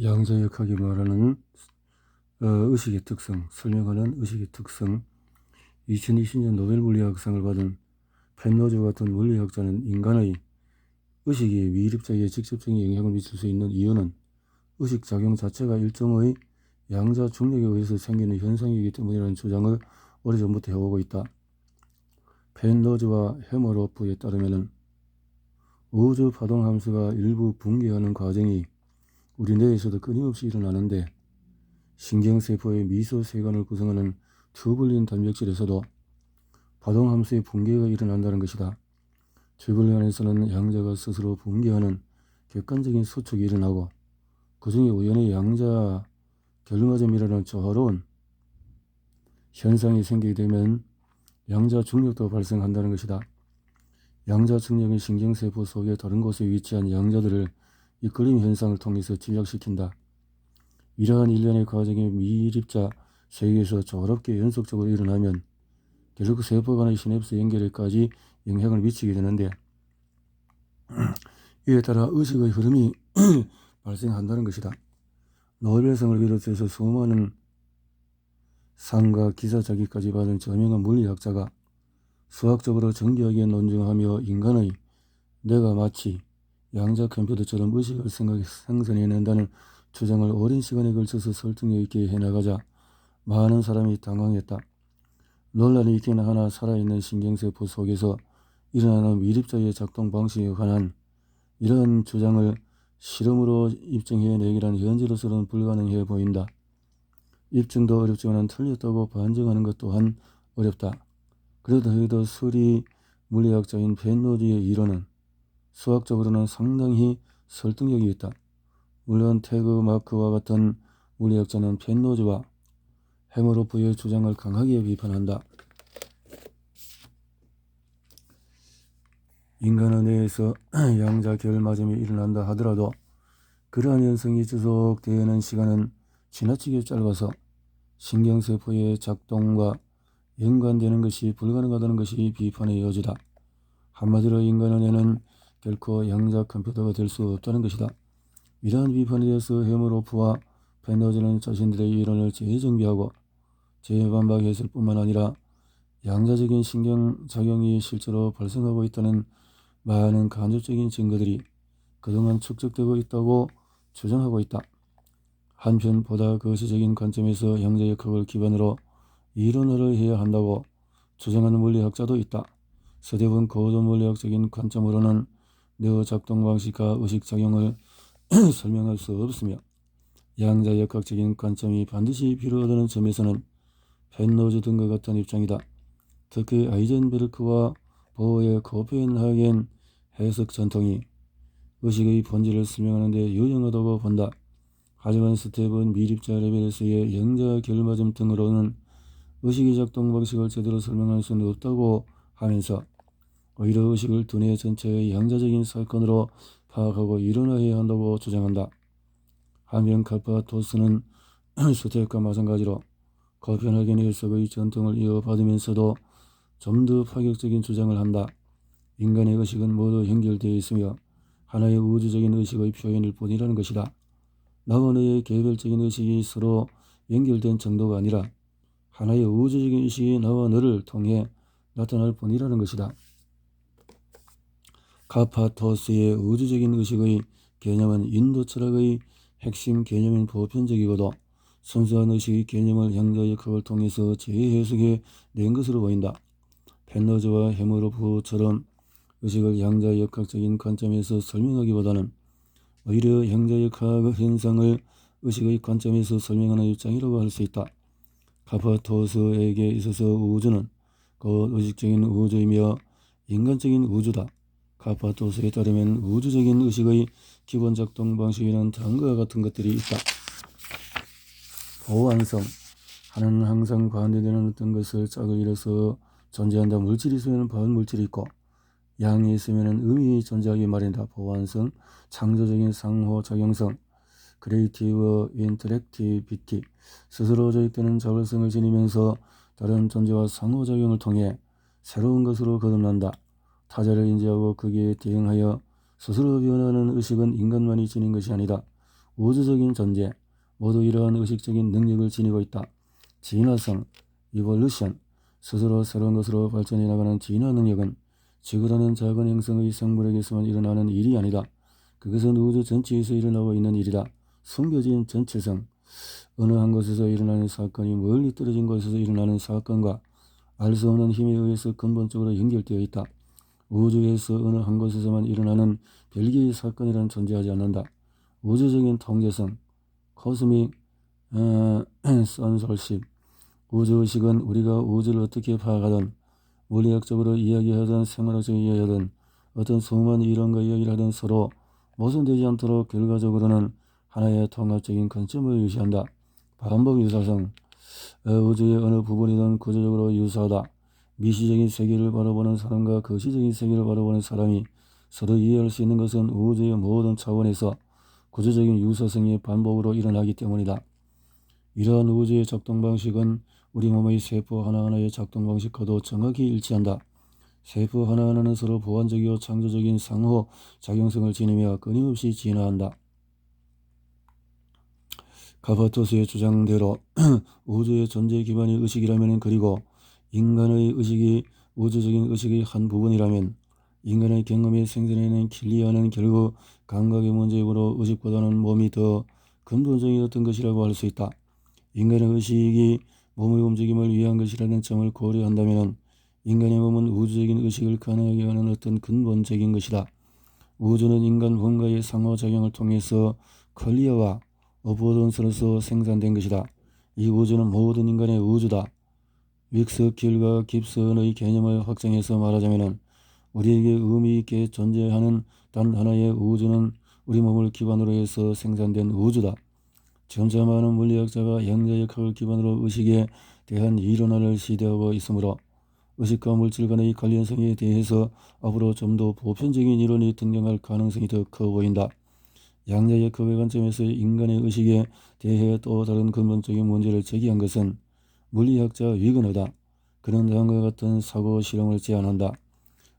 양자역학이 말하는 의식의 특성, 설명하는 의식의 특성. 2020년 노벨 물리학상을 받은 펜로즈 같은 물리학자는 인간의 의식이 미립자에 직접적인 영향을 미칠 수 있는 이유는 의식작용 자체가 일종의 양자 중력에 의해서 생기는 현상이기 때문이라는 주장을 오래전부터 해오고 있다. 펜로즈와 해머로프에 따르면 우주 파동 함수가 일부 붕괴하는 과정이 우리 뇌에서도 끊임없이 일어나는데, 신경세포의 미소세관을 구성하는 튜블린 단백질에서도 파동함수의 붕괴가 일어난다는 것이다. 튜블린 안에서는 양자가 스스로 붕괴하는 객관적인 수축이 일어나고, 그 중에 우연히 양자 결마점이라는 조화로운 현상이 생기게 되면 양자 중력도 발생한다는 것이다. 양자 중력은 신경세포 속의 다른 곳에 위치한 양자들을 이끌림 현상을 통해서 집약시킨다. 이러한 일련의 과정이 미립자 세계에서 조화롭게 연속적으로 일어나면 결국 세포 간의 시냅스 연결에까지 영향을 미치게 되는데, 이에 따라 의식의 흐름이 발생한다는 것이다. 노벨상을 비롯해서 수많은 상과 기사자기까지 받은 저명한 물리학자가 수학적으로 정교하게 논증하며 인간의 뇌가 마치 양자 컴퓨터처럼 의식을 생성해낸다는 주장을 오랜 시간에 걸쳐서 설득력 있게 해나가자 많은 사람이 당황했다. 논란이 있긴 하나 살아있는 신경세포 속에서 일어나는 미립자의 작동 방식에 관한 이러한 주장을 실험으로 입증해내기란 현재로서는 불가능해 보인다. 입증도 어렵지만 틀렸다고 반증하는 것 또한 어렵다. 그래도 해도 수리 물리학자인 펜로즈의 이론은 수학적으로는 상당히 설득력이 있다. 물론 태그 마크와 같은 물리학자는 펜로즈와 해머로프의 주장을 강하게 비판한다. 인간의 뇌에서 양자 결마점이 일어난다 하더라도 그러한 현상이 지속되는 시간은 지나치게 짧아서 신경세포의 작동과 연관되는 것이 불가능하다는 것이 비판의 여지다. 한마디로 인간의 뇌는 결코 양자 컴퓨터가 될 수 없다는 것이다. 이러한 비판에 대해서 해머로프와 펜로즈는 자신들의 이론을 재정비하고 재반박했을 뿐만 아니라 양자적인 신경작용이 실제로 발생하고 있다는 많은 간접적인 증거들이 그동안 축적되고 있다고 주장하고 있다. 한편 보다 거시적인 관점에서 양자역학을 기반으로 이론화를 해야 한다고 주장하는 물리학자도 있다. 서대본 고도 물리학적인 관점으로는 뇌의 작동 방식과 의식작용을 설명할 수 없으며, 양자역학적인 관점이 반드시 필요하다는 점에서는 펜로즈 등과 같은 입장이다. 특히 아이젠베르크와 보어의 코펜하겐 해석 전통이 의식의 본질을 설명하는 데 유용하다고 본다. 하지만 스텝은 미립자 레벨에서의 양자 결마점 등으로는 의식의 작동 방식을 제대로 설명할 수는 없다고 하면서 오히려 의식을 두뇌 전체의 양자적인 사건으로 파악하고 이론화해야 한다고 주장한다. 한편 카파토스는 스텝과 마찬가지로 코펜하겐 해석의 전통을 이어받으면서도 좀 더 파격적인 주장을 한다. 인간의 의식은 모두 연결되어 있으며 하나의 우주적인 의식의 표현일 뿐이라는 것이다. 나와 너의 개별적인 의식이 서로 연결된 정도가 아니라 하나의 우주적인 의식이 나와 너를 통해 나타날 뿐이라는 것이다. 카파토스의 우주적인 의식의 개념은 인도 철학의 핵심 개념인 보편적이고도 순수한 의식의 개념을 양자역학을 통해서 재해석해 낸 것으로 보인다. 펜로즈와 해머로프처럼 의식을 양자역학적인 관점에서 설명하기보다는 오히려 양자역학 현상을 의식의 관점에서 설명하는 입장이라고 할 수 있다. 카파토스에게 있어서 우주는 곧 의식적인 우주이며 인간적인 우주다. 카파토스에 따르면 우주적인 의식의 기본 작동 방식에는 다음과 같은 것들이 있다. 보완성. 하나는 항상 반대되는 어떤 것을 짝을 이뤄서 존재한다. 물질이 있으면 반물질이 있고 양이 있으면 음이 존재하기 마련이다. 보완성. 창조적인 상호작용성. 크리에이티브 인터랙티비티. 스스로 조직되는 자발성을 지니면서 다른 존재와 상호작용을 통해 새로운 것으로 거듭난다. 타자를 인지하고 거기에 대응하여 스스로 변화하는 의식은 인간만이 지닌 것이 아니다. 우주적인 존재, 모두 이러한 의식적인 능력을 지니고 있다. 진화성, 이볼루션, 스스로 새로운 것으로 발전해 나가는 진화 능력은 지구라는 작은 행성의 생물에게서만 일어나는 일이 아니다. 그것은 우주 전체에서 일어나고 있는 일이다. 숨겨진 전체성, 어느 한 곳에서 일어나는 사건이 멀리 떨어진 곳에서 일어나는 사건과 알 수 없는 힘에 의해서 근본적으로 연결되어 있다. 우주에서 어느 한 곳에서만 일어나는 별개의 사건이란 존재하지 않는다. 우주적인 통제성, 코스믹 선설십, 우주의식은 우리가 우주를 어떻게 파악하든 물리학적으로 이야기하든 생물학적으로 이야기하든 어떤 수많은 이론과 이야기를 하든 서로 모순되지 않도록 결과적으로는 하나의 통합적인 관점을 유지한다. 반복 유사성, 우주의 어느 부분이든 구조적으로 유사하다. 미시적인 세계를 바라보는 사람과 거시적인 세계를 바라보는 사람이 서로 이해할 수 있는 것은 우주의 모든 차원에서 구조적인 유사성이 반복으로 일어나기 때문이다. 이러한 우주의 작동 방식은 우리 몸의 세포 하나하나의 작동 방식과도 정확히 일치한다. 세포 하나하나는 서로 보완적이고 창조적인 상호 작용성을 지니며 끊임없이 진화한다. 카파토스의 주장대로 우주의 존재 기반이 의식이라면, 그리고 인간의 의식이 우주적인 의식의 한 부분이라면, 인간의 경험에 생겨내는 킬리아는 결국 감각의 문제이므로 의식보다는 몸이 더 근본적인 어떤 것이라고 할 수 있다. 인간의 의식이 몸의 움직임을 위한 것이라는 점을 고려한다면 인간의 몸은 우주적인 의식을 가능하게 하는 어떤 근본적인 것이다. 우주는 인간 뭔가의 상호작용을 통해서 컬리어와 어보던스로서 생산된 것이다. 이 우주는 모든 인간의 우주다. 윅스킬과 깁슨의 개념을 확장해서 말하자면 우리에게 의미 있게 존재하는 단 하나의 우주는 우리 몸을 기반으로 해서 생산된 우주다. 점차 많은 물리학자가 양자역학을 기반으로 의식에 대한 이론화를 시도하고 있으므로 의식과 물질 간의 관련성에 대해서 앞으로 좀 더 보편적인 이론이 등장할 가능성이 더 커 보인다. 양자역학의 관점에서 인간의 의식에 대해 또 다른 근본적인 문제를 제기한 것은 물리학자 위그너다. 그는 다음과 같은 사고 실험을 제안한다.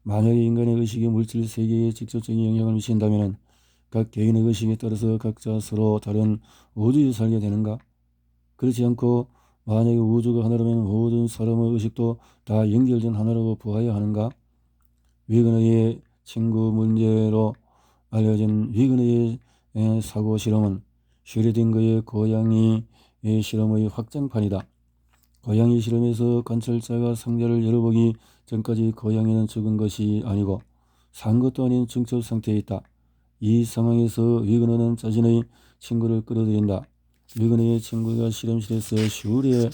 만약에 인간의 의식이 물질 세계에 직접적인 영향을 미친다면 각 개인의 의식에 따라서 각자 서로 다른 우주에 살게 되는가? 그렇지 않고 만약에 우주가 하나라면 모든 사람의 의식도 다 연결된 하나라고 보아야 하는가? 위그너의 친구 문제로 알려진 위그너의 사고 실험은 슈레딩거의 고양이 실험의 확장판이다. 고양이 실험에서 관찰자가 상자를 열어보기 전까지 고양이는 죽은 것이 아니고 산 것도 아닌 중첩 상태에 있다. 이 상황에서 위그너는 자신의 친구를 끌어들인다. 위그너의 친구가 실험실에서 슈레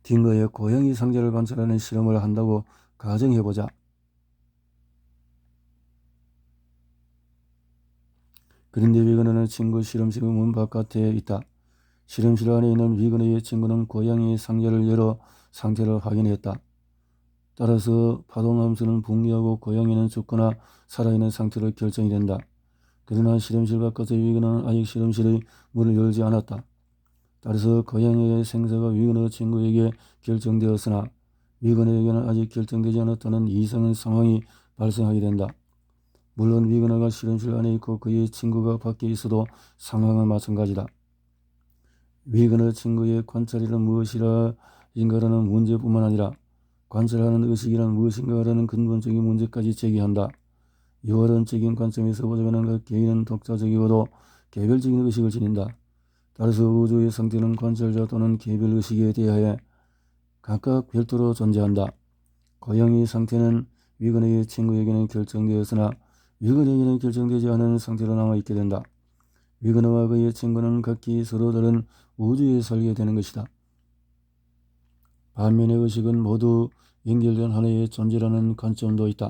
딩거의 고양이 상자를 관찰하는 실험을 한다고 가정해보자. 그런데 위그너는 친구 실험실 문 바깥에 있다. 실험실 안에 있는 위그너의 친구는 고양이 상자를 열어 상태를 확인했다. 따라서 파동함수는 붕괴하고 고양이는 죽거나 살아있는 상태로 결정이 된다. 그러나 실험실 바깥의 위그너는 아직 실험실의 문을 열지 않았다. 따라서 고양이의 생사가 위그너 친구에게 결정되었으나 위그너에게는 아직 결정되지 않았다는 이상한 상황이 발생하게 된다. 물론 위그너가 실험실 안에 있고 그의 친구가 밖에 있어도 상황은 마찬가지다. 위그너 친구의 관찰이란 무엇이라인가라는 문제뿐만 아니라 관찰하는 의식이란 무엇인가라는 근본적인 문제까지 제기한다. 이원론적인 관점에서 보자면 각 개인은 독자적이고도 개별적인 의식을 지닌다. 따라서 우주의 상태는 관찰자 또는 개별 의식에 대하여 각각 별도로 존재한다. 고양이 상태는 위그너의 친구에게는 결정되었으나 위그너에게는 결정되지 않은 상태로 남아있게 된다. 위그너와 그의 친구는 각기 서로 다른 우주에 살게 되는 것이다. 반면에 의식은 모두 연결된 하나의 존재라는 관점도 있다.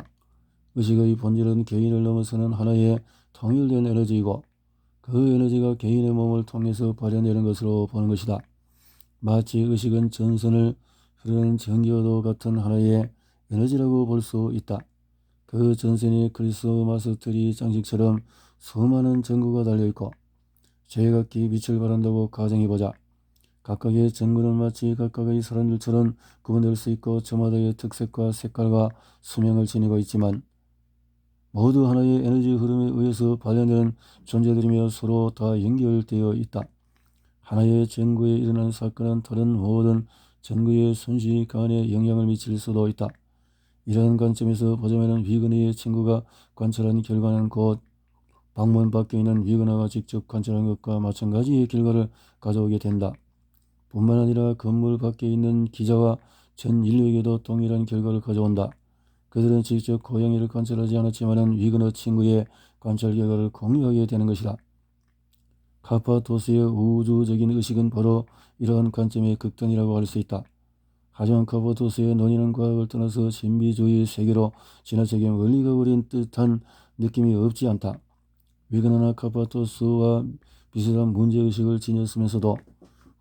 의식의 본질은 개인을 넘어서는 하나의 통일된 에너지이고 그 에너지가 개인의 몸을 통해서 발현되는 것으로 보는 것이다. 마치 의식은 전선을 흐르는 전기와도 같은 하나의 에너지라고 볼 수 있다. 그 전선에 크리스마스 트리 장식처럼 수많은 전구가 달려있고 제각기 빛을 발한다고 가정해보자. 각각의 전구는 마치 각각의 사람들처럼 구분될 수 있고 저마다의 특색과 색깔과 수명을 지니고 있지만 모두 하나의 에너지 흐름에 의해서 발현되는 존재들이며 서로 다 연결되어 있다. 하나의 전구에 일어나는 사건은 다른 모든 전구의 순식간에 영향을 미칠 수도 있다. 이러한 관점에서 보자면 위그너의 친구가 관찰한 결과는 곧 방문 밖에 있는 위그너가 직접 관찰한 것과 마찬가지의 결과를 가져오게 된다. 뿐만 아니라 건물 밖에 있는 기자와 전 인류에게도 동일한 결과를 가져온다. 그들은 직접 고양이를 관찰하지 않았지만 위그너 친구의 관찰 결과를 공유하게 되는 것이다. 카파도스의 우주적인 의식은 바로 이러한 관점의 극단이라고 할 수 있다. 하지만 카파도스의 논의는 과학을 떠나서 신비주의 세계로 지나치게 멀리 가버린 듯한 느낌이 없지 않다. 위그너나 카파도스와 비슷한 문제의식을 지녔으면서도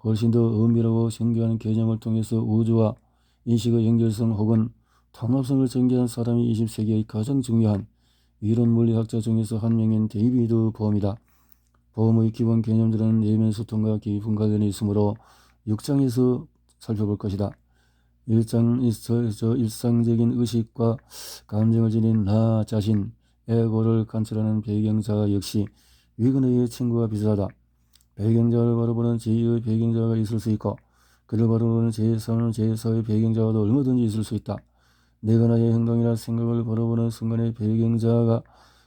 훨씬 더 은밀하고 신기한 개념을 통해서 우주와 인식의 연결성 혹은 통합성을 전개한 사람이 20세기의 가장 중요한 이론 물리학자 중에서 한 명인 데이비드 봄이다. 봄의 기본 개념들은 내면 소통과 깊은 관련이 있으므로 6장에서 살펴볼 것이다. 일상적인 의식과 감정을 지닌 나 자신, 에고를 관찰하는 배경자가 역시 위그너의 친구와 비슷하다. 배경자를 바라보는 제2의 배경자가 있을 수 있고 그를 바라보는 제3, 제4의 배경자가도 얼마든지 있을 수 있다. 내가 나의 행동이나 생각을 바라보는 순간의 배경자가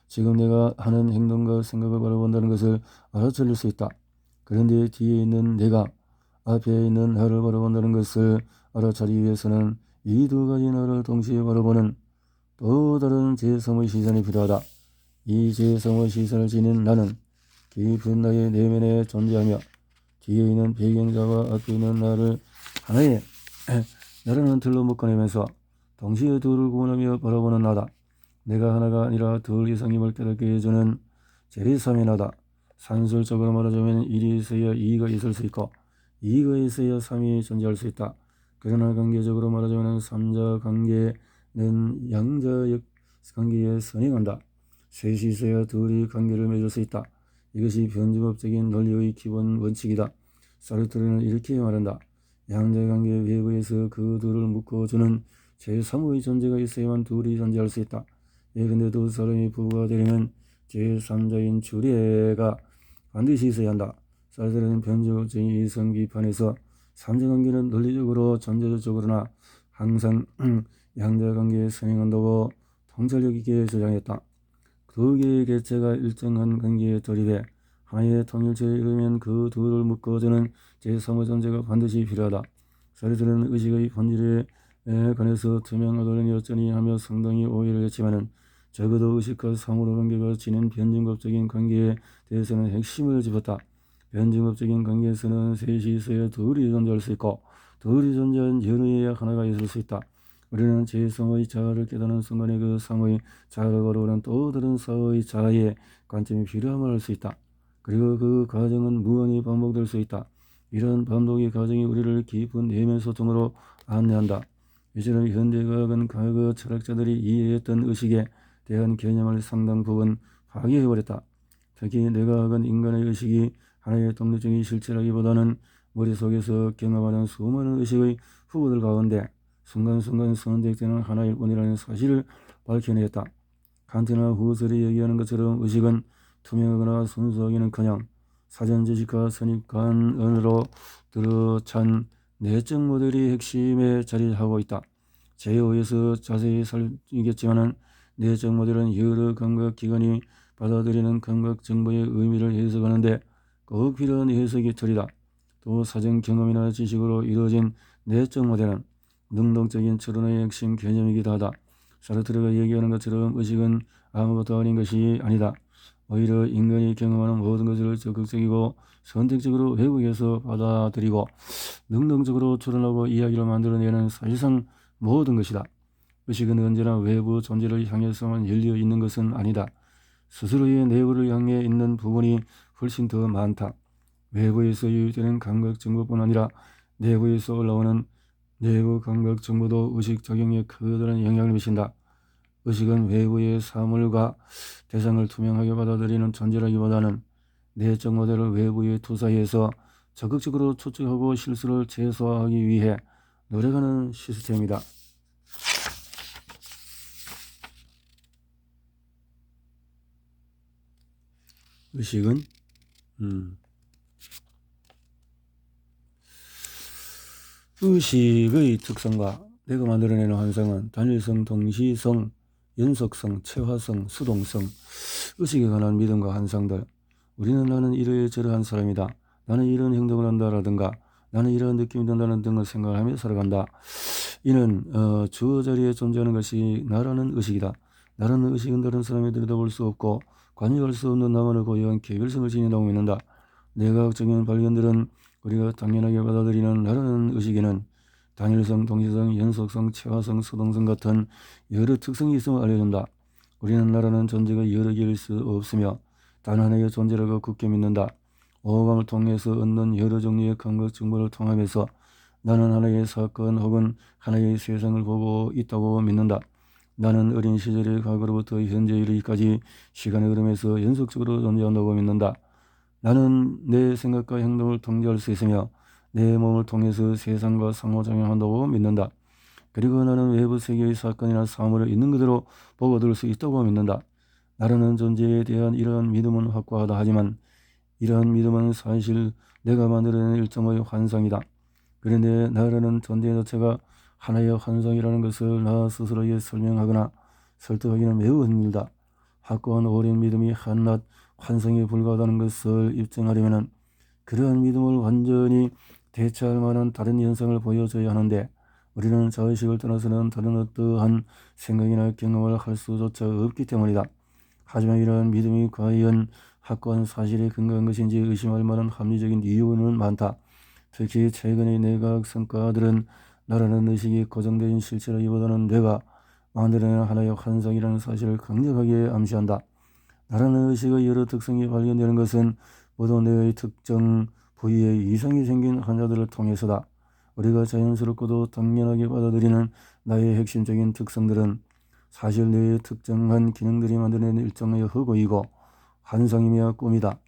지금 내가 하는 행동과 생각을 바라본다는 것을 알아차릴 수 있다. 그런데 뒤에 있는 내가 앞에 있는 나를 바라본다는 것을 알아차리기 위해서는 이 두 가지 나를 동시에 바라보는 또 다른 제3의 시선이 필요하다. 이 제3의 시선을 지닌 나는 깊은 나의 내면에 존재하며 뒤에 있는 배경자와 앞에 있는 나를 하나의 나라는 틀로 묶어내면서 동시에 둘을 구분하며 바라보는 나다. 내가 하나가 아니라 둘 이상임을 깨닫게 해주는 제3의 나다. 산술적으로 말하자면 1이 있어야 2가 있을 수 있고 2가 있어야 3이 존재할 수 있다. 그러나 관계적으로 말하자면 3자 관계는 양자역 관계에 선행한다. 셋이 있어야 둘이 관계를 맺을 수 있다. 이것이 변주법적인 논리의 기본 원칙이다. 사르트르는 이렇게 말한다. 양자관계 외부에서 그 둘을 묶어주는 제3의 존재가 있어야만 둘이 존재할 수 있다. 예컨대 두 사람이 부부가 되려면 제3자인 주례가 반드시 있어야 한다. 사르트르는 변주법적인 이성 비판에서 3자관계는 논리적으로 존재적으로나 항상 양자관계에 선행한다고 통찰력 있게 주장했다. 두 개의 개체가 일정한 관계에 돌입해 하나의 통일체에 이르면 그 둘을 묶어주는 제3의 존재가 반드시 필요하다. 사르트르는 의식의 본질에 관해서 투명하다는 여전히 하며 상당히 오해를 했지만은 적어도 의식과 사물의 관계가 지닌 변증법적인 관계에 대해서는 핵심을 짚었다. 변증법적인 관계에서는 셋이 있어야 둘이 존재할 수 있고 둘이 존재한 전후에야 하나가 있을 수 있다. 우리는 제3의 자아를 깨닫는 순간에 그 3의 자아를 바라보는 또 다른 4의 자아의 관점이 필요함을 알 수 있다. 그리고 그 과정은 무한히 반복될 수 있다. 이런 반복의 과정이 우리를 깊은 내면 소통으로 안내한다. 이처럼 현대과학은 과거 철학자들이 이해했던 의식에 대한 개념을 상당 부분 파괴해버렸다. 특히 뇌과학은 인간의 의식이 하나의 독립적인 실체라기보다는 머릿속에서 경험하는 수많은 의식의 후보들 가운데 순간순간 선택되는 하나일 뿐이라는 사실을 밝혀냈다. 칸트나 후설이 얘기하는 것처럼 의식은 투명하거나 순수하기는커녕 사전 지식과 선입관으로 들어찬 내적 모델이 핵심에 자리하고 있다. 제5에서 자세히 살피겠지만 내적 모델은 여러 감각기관이 받아들이는 감각 정보의 의미를 해석하는데 꼭 필요한 해석의 틀이다. 또 사전 경험이나 지식으로 이루어진 내적 모델은 능동적인 철학의 핵심 개념이기도 하다. 사르트르가 얘기하는 것처럼 의식은 아무것도 아닌 것이 아니다. 오히려 인간이 경험하는 모든 것을 적극적이고 선택적으로 외국에서 받아들이고 능동적으로 추론하고 이야기를 만들어내는 사실상 모든 것이다. 의식은 언제나 외부 존재를 향해서만 열려 있는 것은 아니다. 스스로의 내부를 향해 있는 부분이 훨씬 더 많다. 외부에서 유입되는 감각 정보뿐 아니라 내부에서 올라오는 내부 감각 정보도 의식 작용에 커다란 영향을 미친다. 의식은 외부의 사물과 대상을 투명하게 받아들이는 존재라기보다는 내적 모델을 외부에 투사해서 적극적으로 추측하고 실수를 최소화하기 위해 노력하는 시스템이다. 의식은 의식의 특성과 내가 만들어내는 환상은 단일성, 동시성, 연속성, 체화성, 수동성. 의식에 관한 믿음과 환상들. 우리는 나는 이러저러한 사람이다, 나는 이런 행동을 한다라든가 나는 이런 느낌이 든다는 등을 생각하며 살아간다. 이는 주어 자리에 존재하는 것이 나라는 의식이다. 나라는 의식은 다른 사람이 들여다볼 수 없고 관여할 수 없는 나만을 고유한 개별성을 지닌다고 믿는다. 내과학적인 발견들은 우리가 당연하게 받아들이는 나라는 의식에는 단일성, 동시성, 연속성, 체화성, 수동성 같은 여러 특성이 있음을 알려준다. 우리는 나라는 존재가 여러 개일 수 없으며 단 하나의 존재라고 굳게 믿는다. 오감을 통해서 얻는 여러 종류의 감각 정보를 통하면서 나는 하나의 사건 혹은 하나의 세상을 보고 있다고 믿는다. 나는 어린 시절의 과거로부터 현재 이르기까지 시간의 흐름에서 연속적으로 존재한다고 믿는다. 나는 내 생각과 행동을 통제할 수 있으며 내 몸을 통해서 세상과 상호작용한다고 믿는다. 그리고 나는 외부 세계의 사건이나 사물을 있는 그대로 보고 들을 수 있다고 믿는다. 나라는 존재에 대한 이러한 믿음은 확고하다 하지만 이러한 믿음은 사실 내가 만들어낸 일종의 환상이다. 그런데 나라는 존재 자체가 하나의 환상이라는 것을 나 스스로에게 설명하거나 설득하기는 매우 힘들다. 확고한 오랜 믿음이 한낱 환상에 불과하다는 것을 입증하려면 그러한 믿음을 완전히 대체할 만한 다른 현상을 보여줘야 하는데 우리는 자의식을 떠나서는 다른 어떠한 생각이나 경험을 할 수조차 없기 때문이다. 하지만 이러한 믿음이 과연 확고한 사실에 근거한 것인지 의심할 만한 합리적인 이유는 많다. 특히 최근의 내과학 성과들은 나라는 의식이 고정된 실체라기보다는 뇌가 만들어낸 하나의 환상이라는 사실을 강력하게 암시한다. 나라는 의식의 여러 특성이 발견되는 것은 모두 뇌의 특정 부위에 이상이 생긴 환자들을 통해서다. 우리가 자연스럽고도 당연하게 받아들이는 나의 핵심적인 특성들은 사실 뇌의 특정한 기능들이 만드는 일종의 허구이고 환상이며 꿈이다.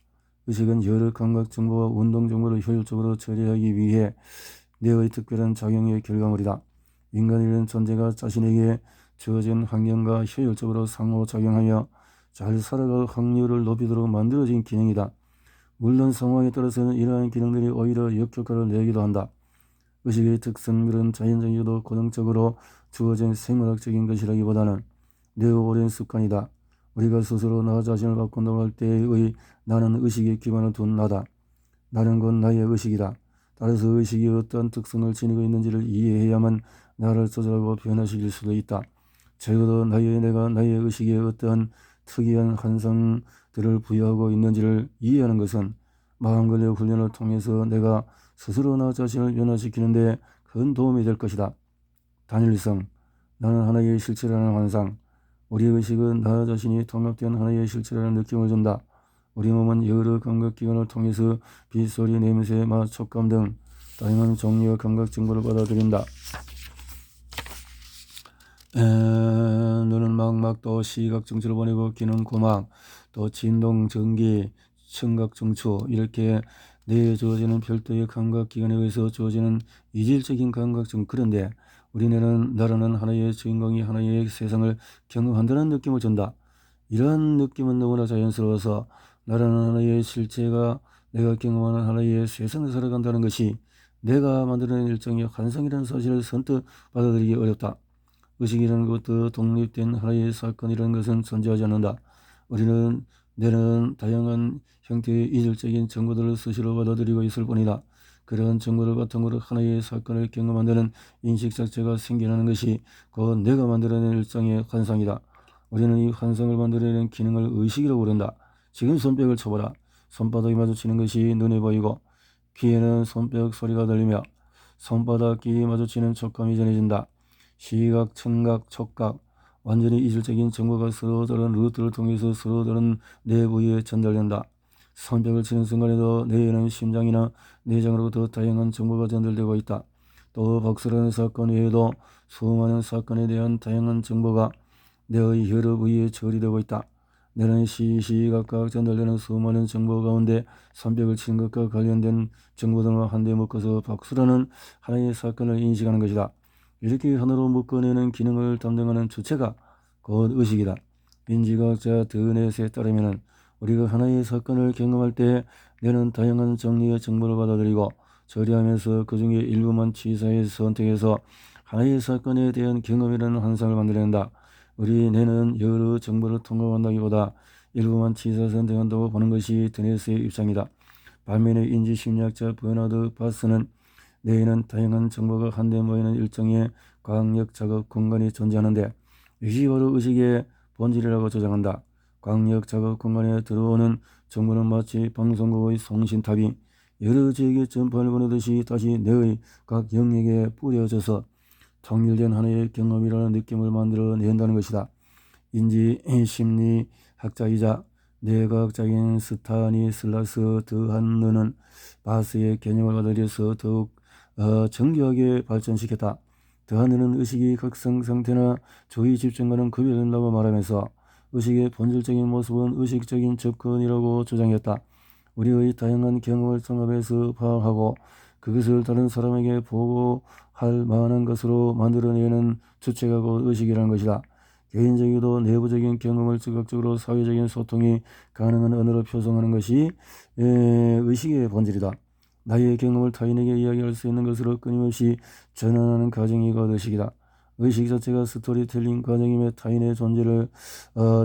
의식은 여러 감각 정보와 운동 정보를 효율적으로 처리하기 위해 뇌의 특별한 작용의 결과물이다. 인간이라는 존재가 자신에게 주어진 환경과 효율적으로 상호작용하며 잘 살아갈 확률을 높이도록 만들어진 기능이다. 물론 상황에 따라서는 이러한 기능들이 오히려 역효과를 내기도 한다. 의식의 특성들은 자연적이고도 고정적으로 주어진 생물학적인 것이라기보다는 매우 오랜 습관이다. 우리가 스스로 나 자신을 바꾼다고 할 때의 나는 의식에 기반을 둔 나다. 나는 곧 나의 의식이다. 따라서 의식이 어떠한 특성을 지니고 있는지를 이해해야만 나를 조절하고 변화시킬 수도 있다. 적어도 내가 나의 의식에 어떠한 특이한 환상들을 부여하고 있는지를 이해하는 것은 마음관리 훈련을 통해서 내가 스스로 나 자신을 변화시키는 데 큰 도움이 될 것이다. 단일성, 나는 하나의 실체라는 환상. 우리 의식은 나 자신이 통합된 하나의 실체라는 느낌을 준다. 우리 몸은 여러 감각기관을 통해서 빛, 소리, 냄새, 맛, 촉감 등 다양한 종류의 감각 정보를 받아들인다. 눈은 망막, 또 시각 정추를 보내고 귀는 고막, 또 진동, 전기, 청각 정추, 이렇게 뇌에 주어지는 별도의 감각기관에 의해서 주어지는 이질적인 감각정. 그런데 우리 뇌는 나라는 하나의 주인공이 하나의 세상을 경험한다는 느낌을 준다. 이러한 느낌은 너무나 자연스러워서 나라는 하나의 실체가 내가 경험하는 하나의 세상을 살아간다는 것이 내가 만들어낸 일종의 환상이라는 사실을 선뜻 받아들이기 어렵다. 의식이라는 것도 독립된 하나의 사건이라는 것은 존재하지 않는다. 뇌는 다양한 형태의 이질적인 정보들을 수시로 받아들이고 있을 뿐이다. 그러한 정보를 바탕으로 하나의 사건을 경험한다는 인식 자체가 생겨나는 것이 곧 내가 만들어낸 일종의 환상이다. 우리는 이 환상을 만들어내는 기능을 의식이라고 부른다. 지금 손뼉을 쳐보라. 손바닥이 마주치는 것이 눈에 보이고 귀에는 손뼉 소리가 들리며 손바닥이 마주치는 촉감이 전해진다. 시각, 청각, 촉각, 완전히 이질적인 정보가 서로 다른 루트를 통해서 서로 다른 내부에 전달된다. 손뼉을 치는 순간에도 뇌에는 심장이나 내장으로부터 다양한 정보가 전달되고 있다. 또 박수라는 사건 외에도 수많은 사건에 대한 다양한 정보가 뇌의 여러 부위에 처리되고 있다. 뇌는 시시각각 전달되는 수많은 정보 가운데 손뼉을 치는 것과 관련된 정보들을 한데 묶어서 박수라는 하나의 사건을 인식하는 것이다. 이렇게 하나로 묶어내는 기능을 담당하는 주체가 곧 의식이다. 인지과학자 드넷에 따르면 우리가 하나의 사건을 경험할 때 내는 다양한 정리의 정보를 받아들이고 처리하면서 그 중에 일부만 취사해 선택해서 하나의 사건에 대한 경험이라는 환상을 만들어낸다. 우리 뇌는 여러 정보를 통합한다기보다 일부만 취사 선택한다고 보는 것이 드네스의 입장이다. 반면에 인지심리학자 버나드 바스는 뇌에는 다양한 정보가 한데 모이는 일종의 광역 작업 공간이 존재하는데 이것이 바로 의식의 본질이라고 주장한다. 광역 작업 공간에 들어오는 정보는 마치 방송국의 송신탑이 여러 지역에 전파를 보내듯이 다시 뇌의 각 영역에 뿌려져서 통일된 하나의 경험이라는 느낌을 만들어낸다는 것이다. 인지심리학자이자 뇌과학자인 스타니슬라스 드한느는 바스의 개념을 받아들여서 더욱 정교하게 발전시켰다. 드한느는 의식이 각성 상태나 조기 집중과는 구별된다고 말하면서 의식의 본질적인 모습은 의식적인 접근이라고 주장했다. 우리의 다양한 경험을 종합해서 파악하고 그것을 다른 사람에게 보고할 만한 것으로 만들어내는 주체가 곧 의식이라는 것이다. 개인적이고 내부적인 경험을 즉각적으로 사회적인 소통이 가능한 언어로 표성하는 것이 의식의 본질이다. 나의 경험을 타인에게 이야기할 수 있는 것으로 끊임없이 전환하는 과정이 곧 의식이다. 의식 자체가 스토리텔링 과정이며 타인의 존재를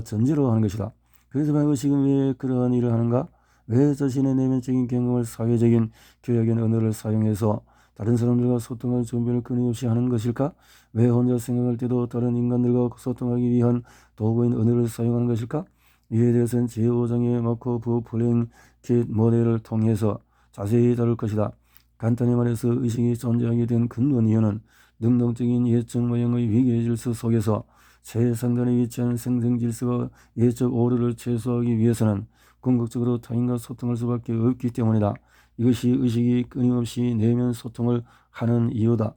전제로 하는 것이다. 그렇지만 의식은 왜 그러한 일을 하는가? 왜 자신의 내면적인 경험을 사회적인 교역의 언어를 사용해서 다른 사람들과 소통할 준비를 끊임없이 하는 것일까? 왜 혼자 생각할 때도 다른 인간들과 소통하기 위한 도구인 언어를 사용하는 것일까? 이에 대해서는 제5장의 마코브 플랭킷 모델을 통해서 자세히 다룰 것이다. 간단히 말해서 의식이 존재하게 된 근원 이유는 능동적인 예적 모형의 위계 질서 속에서 최상단에 위치한 생성 질서와 예적 오류를 최소화하기 위해서는 궁극적으로 타인과 소통할 수밖에 없기 때문이다. 이것이 의식이 끊임없이 내면 소통을 하는 이유다.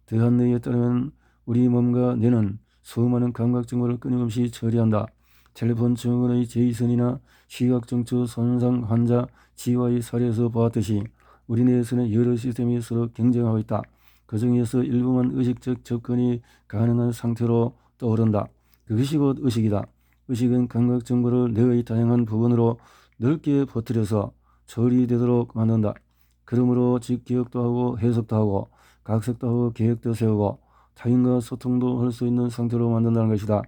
드한느에 따르면 우리 몸과 뇌는 수많은 감각 정보를 끊임없이 처리한다. 텔레폰 증후군의 제이슨이나 시각정처 손상 환자 지와의 사례에서 보았듯이 우리 뇌에서는 여러 시스템이 서로 경쟁하고 있다. 그 중에서 일부만 의식적 접근이 가능한 상태로 떠오른다. 그것이 곧 의식이다. 의식은 감각 정보를 뇌의 다양한 부분으로 넓게 퍼뜨려서 처리되도록 만든다. 그러므로 즉 기억도 하고 해석도 하고 각색도 하고 계획도 세우고 타인과 소통도 할 수 있는 상태로 만든다는 것이다.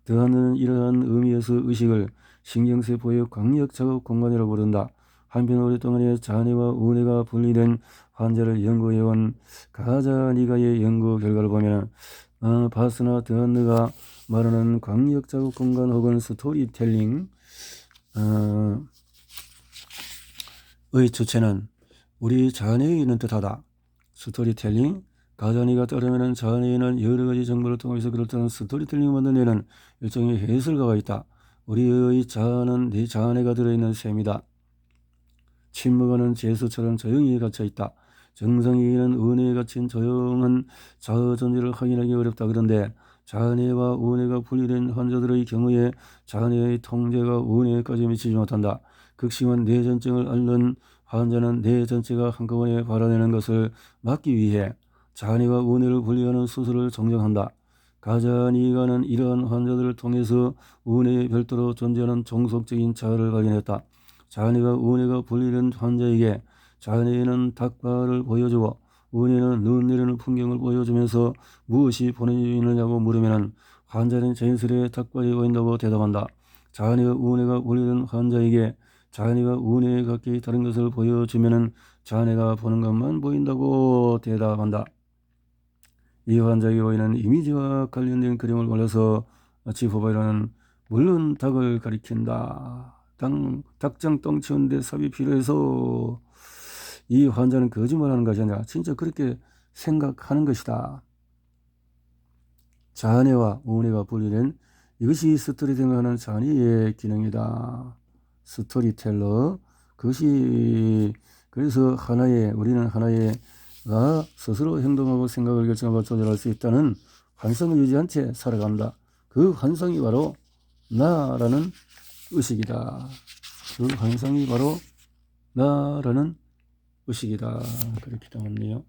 더하는 이러한 의미에서 의식을 신경세포의 광역 작업 공간이라고 부른다. 한편 오랫동안의 장애와 우뇌가 분리된 환자를 연구해온 가자니가의 연구 결과를 보면 바스나 드한느가 말하는 광역 작업 공간 혹은 스토리텔링 의 주체는 우리 자녀에 있는 듯하다. 스토리텔링 가자니가 따르면 자녀에는 여러 가지 정보를 통해서 그렇다는 스토리텔링을 만들어내는 일종의 해설가가 있다. 우리의 자아는 내 자아내가 들어있는 셈이다. 침묵하는 재수처럼 조용히 갇혀있다. 정상인은 은혜에 갇힌 조용한 자아 존재를 확인하기 어렵다. 그런데 자아내와 은혜가 분리된 환자들의 경우에 자아내의 통제가 은혜까지 미치지 못한다. 극심한 뇌전증을 앓는 환자는 뇌 전체가 한꺼번에 발화되는 것을 막기 위해 자아내와 은혜를 분리하는 수술을 정정한다. 가자니가는 이러한 환자들을 통해서 은혜의 별도로 존재하는 종속적인 자아를 발견했다. 자아내와 은혜가 분리된 환자에게 자아내는 닭발을 보여주고 은혜는 눈 내리는 풍경을 보여주면서 무엇이 보이느냐고 물으면 환자는 자연스레 닭발이 보인다고 대답한다. 자아내와 은혜가 분리된 환자에게 자아내가 은혜에 가까이 다른 것을 보여주면 자아내가 보는 것만 보인다고 대답한다. 이 환자에게 보이는 이미지와 관련된 그림을 골라서 지포바이라는 물론 닭을 가리킨다. 닭장 똥치운데 삽이 필요해서 이 환자는 거짓말하는 것이 아니라 진짜 그렇게 생각하는 것이다. 자아내와 은혜가 분리된 이것이 스토리텔러 하는 자아의 기능이다. 스토리텔러 그것이 그래서 우리는 하나의가 스스로 행동하고 생각을 결정하고 조절할 수 있다는 환상을 유지한 채 살아간다. 그 환상이 바로 나라는 의식이다. 그 환상이 바로 나라는 의식이다. 그렇게 나왔네요.